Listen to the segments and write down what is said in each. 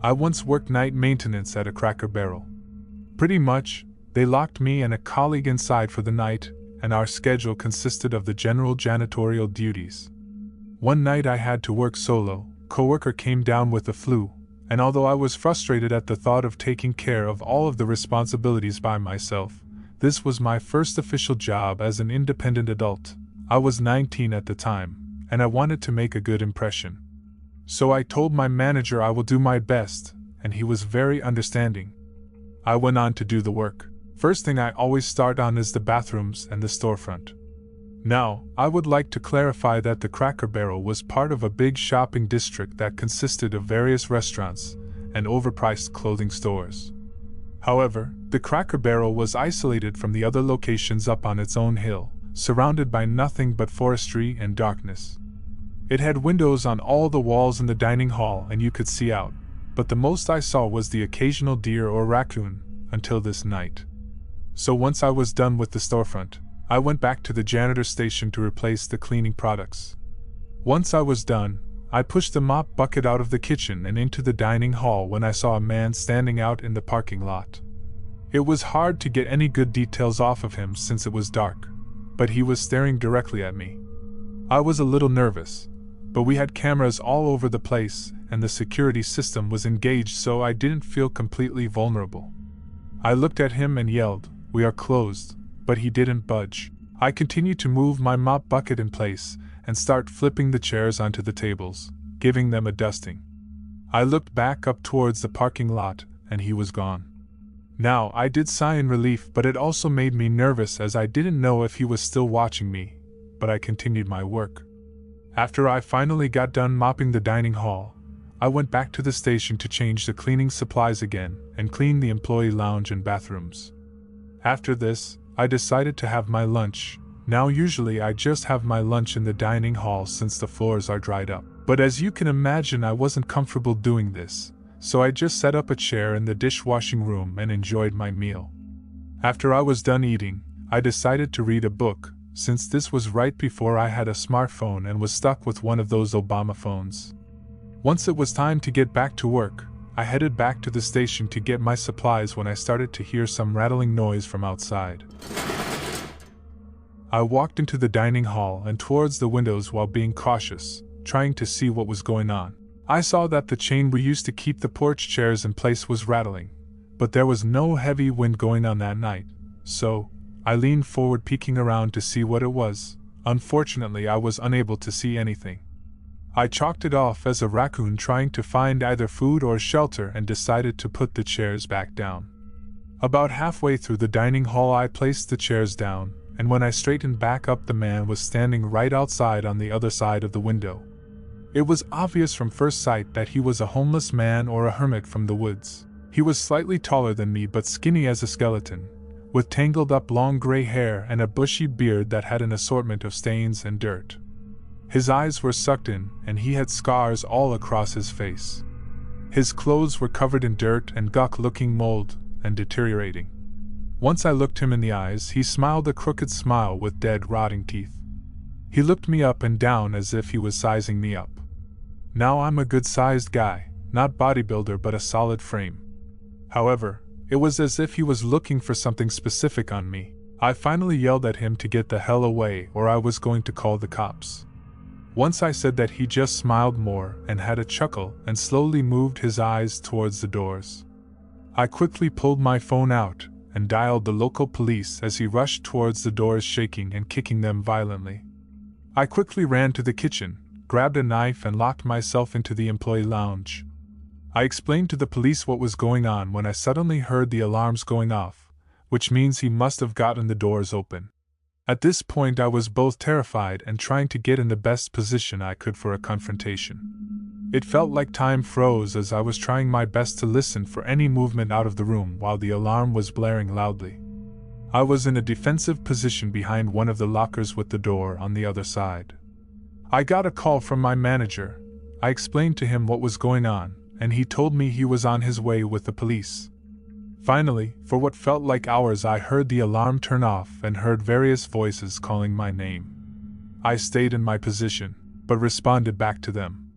I once worked night maintenance at a Cracker Barrel. Pretty much, they locked me and a colleague inside for the night, and our schedule consisted of the general janitorial duties. One night I had to work solo. Coworker came down with the flu, and although I was frustrated at the thought of taking care of all of the responsibilities by myself, this was my first official job as an independent adult. I was 19 at the time, and I wanted to make a good impression. So I told my manager I will do my best, and he was very understanding. I went on to do the work. First thing I always start on is the bathrooms and the storefront. Now, I would like to clarify that the Cracker Barrel was part of a big shopping district that consisted of various restaurants and overpriced clothing stores. However, the Cracker Barrel was isolated from the other locations up on its own hill, surrounded by nothing but forestry and darkness. It had windows on all the walls in the dining hall and you could see out, but the most I saw was the occasional deer or raccoon, until this night. So once I was done with the storefront, I went back to the janitor station to replace the cleaning products. Once I was done, I pushed the mop bucket out of the kitchen and into the dining hall when I saw a man standing out in the parking lot. It was hard to get any good details off of him since it was dark, but he was staring directly at me. I was a little nervous, but we had cameras all over the place and the security system was engaged, so I didn't feel completely vulnerable. I looked at him and yelled, "We are closed," but he didn't budge. I continued to move my mop bucket in place and start flipping the chairs onto the tables, giving them a dusting. I looked back up towards the parking lot and he was gone. Now, I did sigh in relief, but it also made me nervous as I didn't know if he was still watching me, but I continued my work. After I finally got done mopping the dining hall, I went back to the station to change the cleaning supplies again and clean the employee lounge and bathrooms. After this, I decided to have my lunch. Now usually I just have my lunch in the dining hall since the floors are dried up. But as you can imagine, I wasn't comfortable doing this, so I just set up a chair in the dishwashing room and enjoyed my meal. After I was done eating, I decided to read a book, since this was right before I had a smartphone and was stuck with one of those Obama phones. Once it was time to get back to work, I headed back to the station to get my supplies when I started to hear some rattling noise from outside. I walked into the dining hall and towards the windows while being cautious, trying to see what was going on. I saw that the chain we used to keep the porch chairs in place was rattling, but there was no heavy wind going on that night, so I leaned forward peeking around to see what it was. Unfortunately, I was unable to see anything. I chalked it off as a raccoon trying to find either food or shelter and decided to put the chairs back down. About halfway through the dining hall I placed the chairs down, and when I straightened back up the man was standing right outside on the other side of the window. It was obvious from first sight that he was a homeless man or a hermit from the woods. He was slightly taller than me but skinny as a skeleton, with tangled up long gray hair and a bushy beard that had an assortment of stains and dirt. His eyes were sucked in, and he had scars all across his face. His clothes were covered in dirt and gunk-looking mold and deteriorating. Once I looked him in the eyes, he smiled a crooked smile with dead, rotting teeth. He looked me up and down as if he was sizing me up. Now I'm a good-sized guy, not bodybuilder but a solid frame. However, it was as if he was looking for something specific on me. I finally yelled at him to get the hell away or I was going to call the cops. Once I said that, he just smiled more and had a chuckle and slowly moved his eyes towards the doors. I quickly pulled my phone out and dialed the local police as he rushed towards the doors shaking and kicking them violently. I quickly ran to the kitchen, grabbed a knife and locked myself into the employee lounge. I explained to the police what was going on when I suddenly heard the alarms going off, which means he must have gotten the doors open. At this point I was both terrified and trying to get in the best position I could for a confrontation. It felt like time froze as I was trying my best to listen for any movement out of the room while the alarm was blaring loudly. I was in a defensive position behind one of the lockers with the door on the other side. I got a call from my manager. I explained to him what was going on, and he told me he was on his way with the police. Finally, for what felt like hours, I heard the alarm turn off and heard various voices calling my name. I stayed in my position, but responded back to them.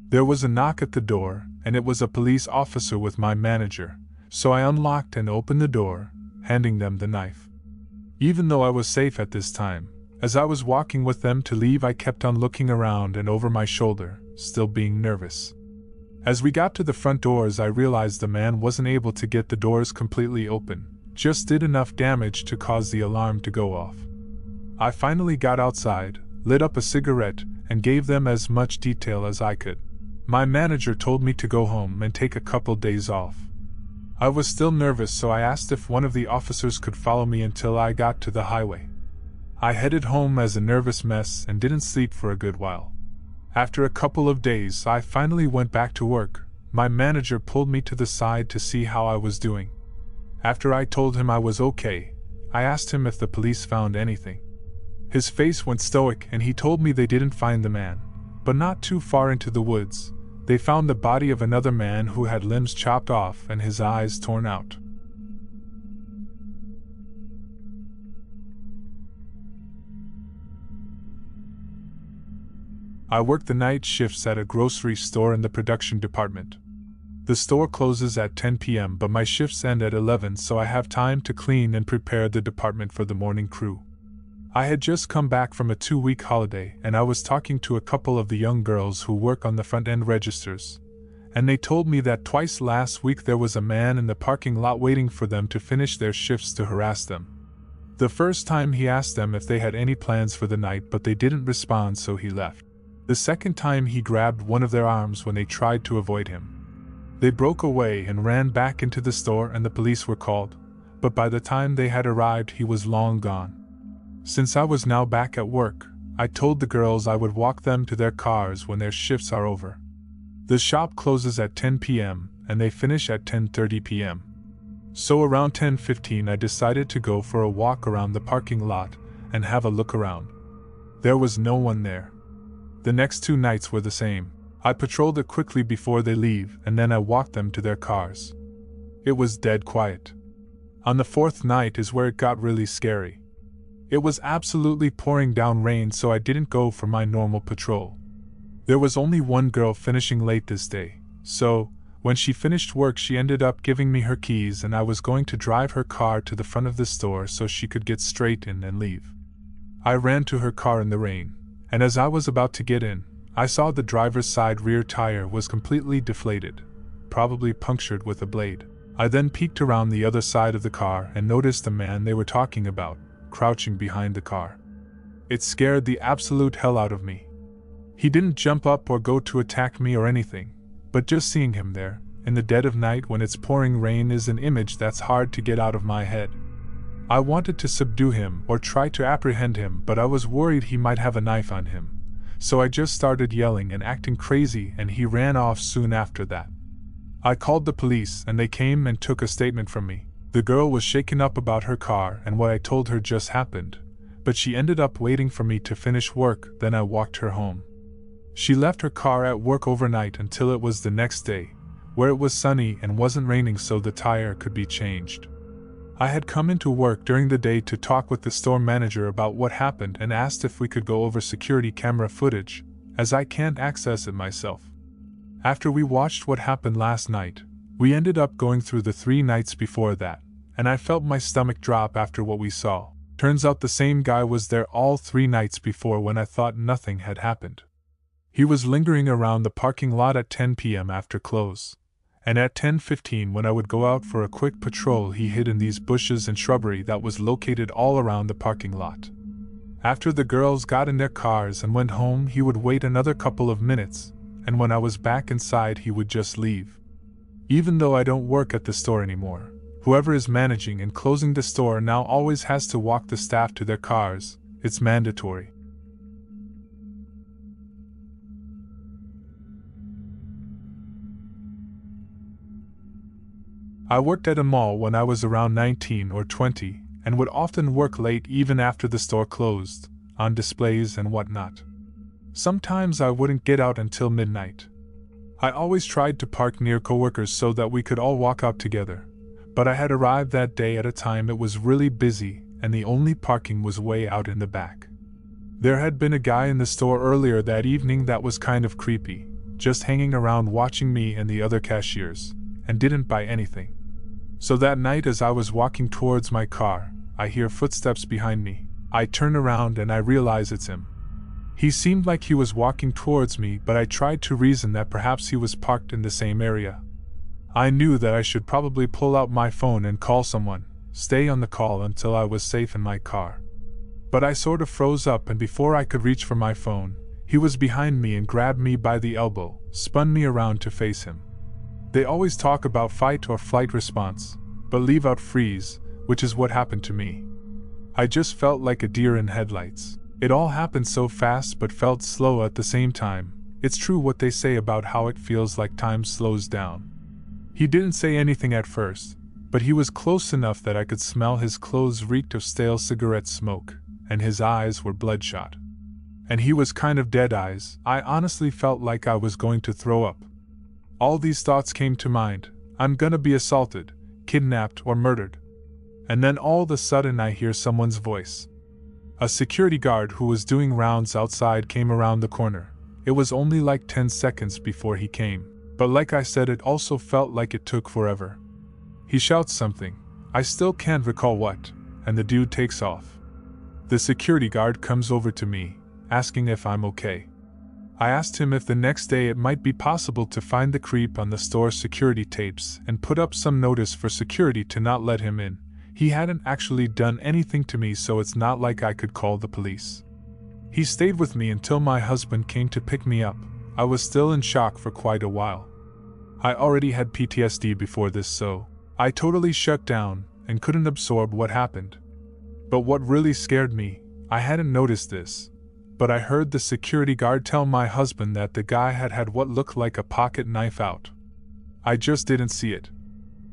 There was a knock at the door, and it was a police officer with my manager, so I unlocked and opened the door, handing them the knife. Even though I was safe at this time, as I was walking with them to leave, I kept on looking around and over my shoulder, still being nervous. As we got to the front doors, I realized the man wasn't able to get the doors completely open, just did enough damage to cause the alarm to go off. I finally got outside, lit up a cigarette, and gave them as much detail as I could. My manager told me to go home and take a couple days off. I was still nervous, so I asked if one of the officers could follow me until I got to the highway. I headed home as a nervous mess and didn't sleep for a good while. After a couple of days, I finally went back to work. My manager pulled me to the side to see how I was doing. After I told him I was okay, I asked him if the police found anything. His face went stoic and he told me they didn't find the man, but not too far into the woods, they found the body of another man who had limbs chopped off and his eyes torn out. I work the night shifts at a grocery store in the production department. The store closes at 10 p.m., but my shifts end at 11, so I have time to clean and prepare the department for the morning crew. I had just come back from a 2-week holiday, and I was talking to a couple of the young girls who work on the front-end registers, and they told me that twice last week there was a man in the parking lot waiting for them to finish their shifts to harass them. The first time he asked them if they had any plans for the night, but they didn't respond, so he left. The second time he grabbed one of their arms when they tried to avoid him. They broke away and ran back into the store, and the police were called, but by the time they had arrived he was long gone. Since I was now back at work, I told the girls I would walk them to their cars when their shifts are over. The shop closes at 10 p.m. and they finish at 10:30 p.m. So around 10:15 I decided to go for a walk around the parking lot and have a look around. There was no one there. The next 2 nights were the same. I patrolled it quickly before they leave, and then I walked them to their cars. It was dead quiet. On the 4th night is where it got really scary. It was absolutely pouring down rain, so I didn't go for my normal patrol. There was only one girl finishing late this day, so when she finished work she ended up giving me her keys, and I was going to drive her car to the front of the store so she could get straight in and leave. I ran to her car in the rain, and as I was about to get in, I saw the driver's side rear tire was completely deflated, probably punctured with a blade. I then peeked around the other side of the car and noticed the man they were talking about, crouching behind the car. It scared the absolute hell out of me. He didn't jump up or go to attack me or anything, but just seeing him there, in the dead of night when it's pouring rain, is an image that's hard to get out of my head. I wanted to subdue him or try to apprehend him, but I was worried he might have a knife on him, so I just started yelling and acting crazy, and he ran off soon after that. I called the police and they came and took a statement from me. The girl was shaken up about her car and what I told her just happened, but she ended up waiting for me to finish work, then I walked her home. She left her car at work overnight until it was the next day, where it was sunny and wasn't raining, so the tire could be changed. I had come into work during the day to talk with the store manager about what happened and asked if we could go over security camera footage, as I can't access it myself. After we watched what happened last night, we ended up going through the 3 nights before that, and I felt my stomach drop after what we saw. Turns out the same guy was there all 3 nights before when I thought nothing had happened. He was lingering around the parking lot at 10 p.m. after close, and at 10:15 when I would go out for a quick patrol he hid in these bushes and shrubbery that was located all around the parking lot. After the girls got in their cars and went home, he would wait another couple of minutes, and when I was back inside he would just leave. Even though I don't work at the store anymore, whoever is managing and closing the store now always has to walk the staff to their cars. It's mandatory. I worked at a mall when I was around 19 or 20, and would often work late even after the store closed, on displays and whatnot. Sometimes I wouldn't get out until midnight. I always tried to park near coworkers so that we could all walk out together, but I had arrived that day at a time it was really busy, and the only parking was way out in the back. There had been a guy in the store earlier that evening that was kind of creepy, just hanging around watching me and the other cashiers, and didn't buy anything. So that night, as I was walking towards my car, I hear footsteps behind me. I turn around and I realize it's him. He seemed like he was walking towards me, but I tried to reason that perhaps he was parked in the same area. I knew that I should probably pull out my phone and call someone, stay on the call until I was safe in my car. But I sort of froze up, and before I could reach for my phone, he was behind me and grabbed me by the elbow, spun me around to face him. They always talk about fight or flight response, but leave out freeze, which is what happened to me. I just felt like a deer in headlights. It all happened so fast but felt slow at the same time. It's true what they say about how it feels like time slows down. He didn't say anything at first, but he was close enough that I could smell his clothes reeked of stale cigarette smoke, and his eyes were bloodshot. And he was kind of dead eyes. I honestly felt like I was going to throw up. All these thoughts came to mind. I'm gonna be assaulted, kidnapped, or murdered. And then all of a sudden I hear someone's voice. A security guard who was doing rounds outside came around the corner. It was only like 10 seconds before he came, but like I said, it also felt like it took forever. He shouts something, I still can't recall what, and the dude takes off. The security guard comes over to me, asking if I'm okay. I asked him if the next day it might be possible to find the creep on the store's security tapes and put up some notice for security to not let him in. He hadn't actually done anything to me, so it's not like I could call the police. He stayed with me until my husband came to pick me up. I was still in shock for quite a while. I already had PTSD before this, so I totally shut down and couldn't absorb what happened. But what really scared me, I hadn't noticed this, but I heard the security guard tell my husband that the guy had what looked like a pocket knife out. I just didn't see it.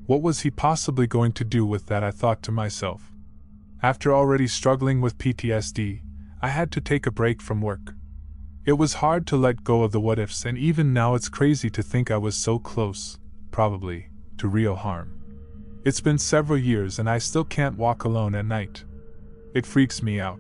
What was he possibly going to do with that, I thought to myself. After already struggling with PTSD, I had to take a break from work. It was hard to let go of the what-ifs, and even now it's crazy to think I was so close, probably, to real harm. It's been several years and I still can't walk alone at night. It freaks me out.